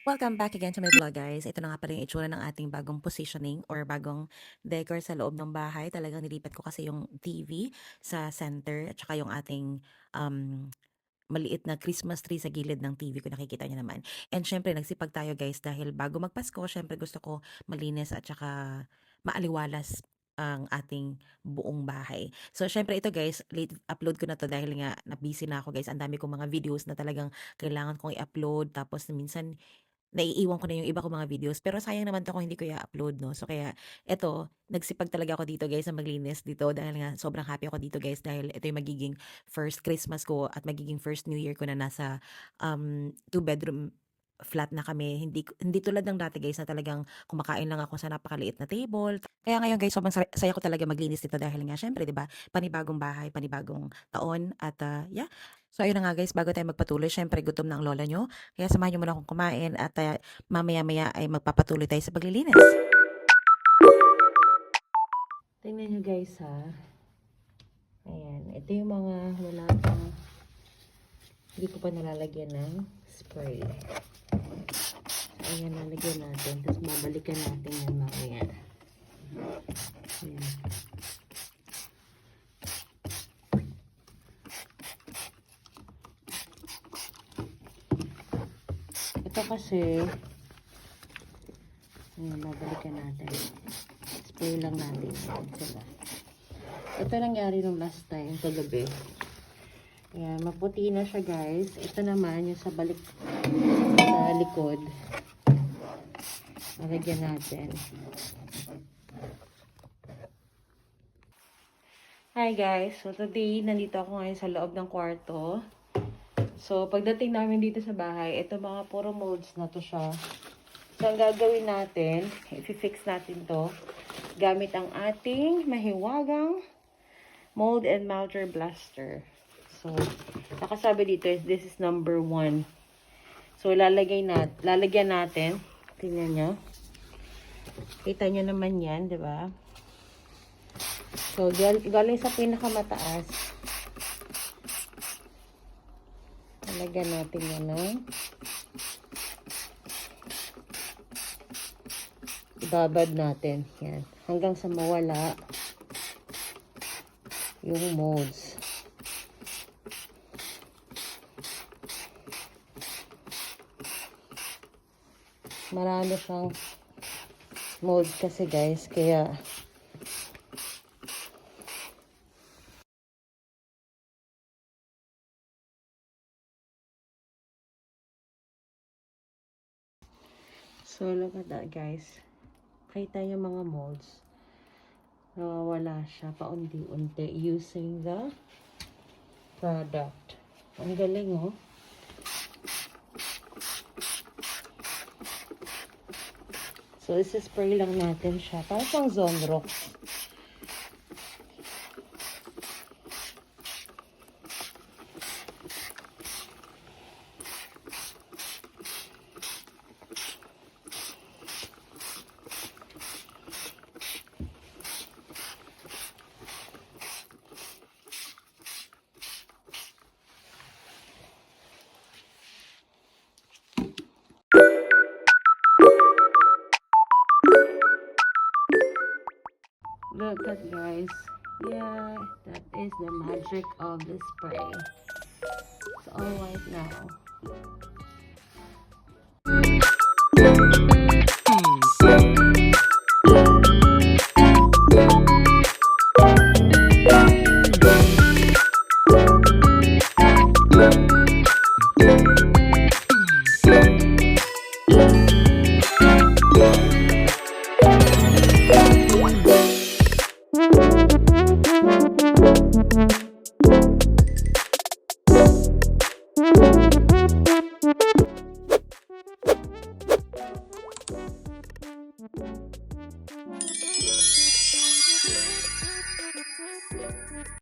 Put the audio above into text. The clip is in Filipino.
Welcome back again to my vlog, guys. Ito na nga pala yung itsura ng ating bagong positioning or bagong decor sa loob ng bahay. Talagang nilipat ko kasi yung TV sa center at saka yung ating maliit na Christmas tree sa gilid ng TV ko, nakikita niyo naman. And syempre, nagsipag tayo, guys, dahil bago magpasko, syempre gusto ko malinis at saka maaliwalas ang ating buong bahay. So, syempre ito, guys, late upload ko na to dahil nga na-busy na ako, guys. Ang dami kong mga videos na talagang kailangan kong i-upload. Tapos minsan naiiwan ko na yung iba kong mga videos, pero sayang naman 'to kung hindi ko i-upload 'no. So kaya eto, nagsipag talaga ako dito, guys, na maglinis dito dahil nga sobrang happy ako dito, guys, dahil ito yung magiging first Christmas ko at magiging first New Year ko na nasa, two-bedroom flat na kami. Hindi tulad ng dati, guys, na talagang kumakain lang ako sa napakaliit na table. Kaya ngayon, guys, sobrang saya ko talaga maglinis dito dahil nga siyempre 'di ba, panibagong bahay, panibagong taon at, yeah. So ayun na nga, guys, bago tayo magpatuloy, siyempre gutom na ang lola niyo. Kaya samahan niyo muna akong kumain at mamaya-maya ay magpapatuloy tayo sa paglilinis. Tingnan niyo, guys, ha. Ayan, ito yung mga wala pang, hindi ko pa nalalagyan ng spray. Ayan, lalagyan natin. Tapos babalikan natin yan mamaya. Ayan. Ito kasi, ayan, babalikan natin. Spray lang natin. Sila. Ito nangyari nung last time, kagabi. Ayan, maputi na siya, guys. Ito naman, yung sa balik, sa likod. Lalagyan natin. Hi, guys. So, today, nandito ako ngayon sa loob ng kwarto. So, pagdating namin dito sa bahay, ito mga puro molds na to siya. So, ang gagawin natin, i-fix natin to gamit ang ating mahiwagang mold and mounter blaster. So, nakasabi dito is this is number 1. So, lalagyan natin. Tingnan nyo. Kita nyo naman yan, di ba? So, galing sa pinakamataas. Lalagyan natin yan, no? Ibabad natin. Yan. Hanggang sa mawala yung molds. Marami siyang molds kasi, guys. Kaya so, look at that, guys. Kita yung mga molds. Nawawala siya paunti-unti using the product. Ang galing, oh. So, isi-spray lang natin siya. Parang siyang Zonrox. Look at, guys. Yeah, that is the magic of the spray. It's all white now.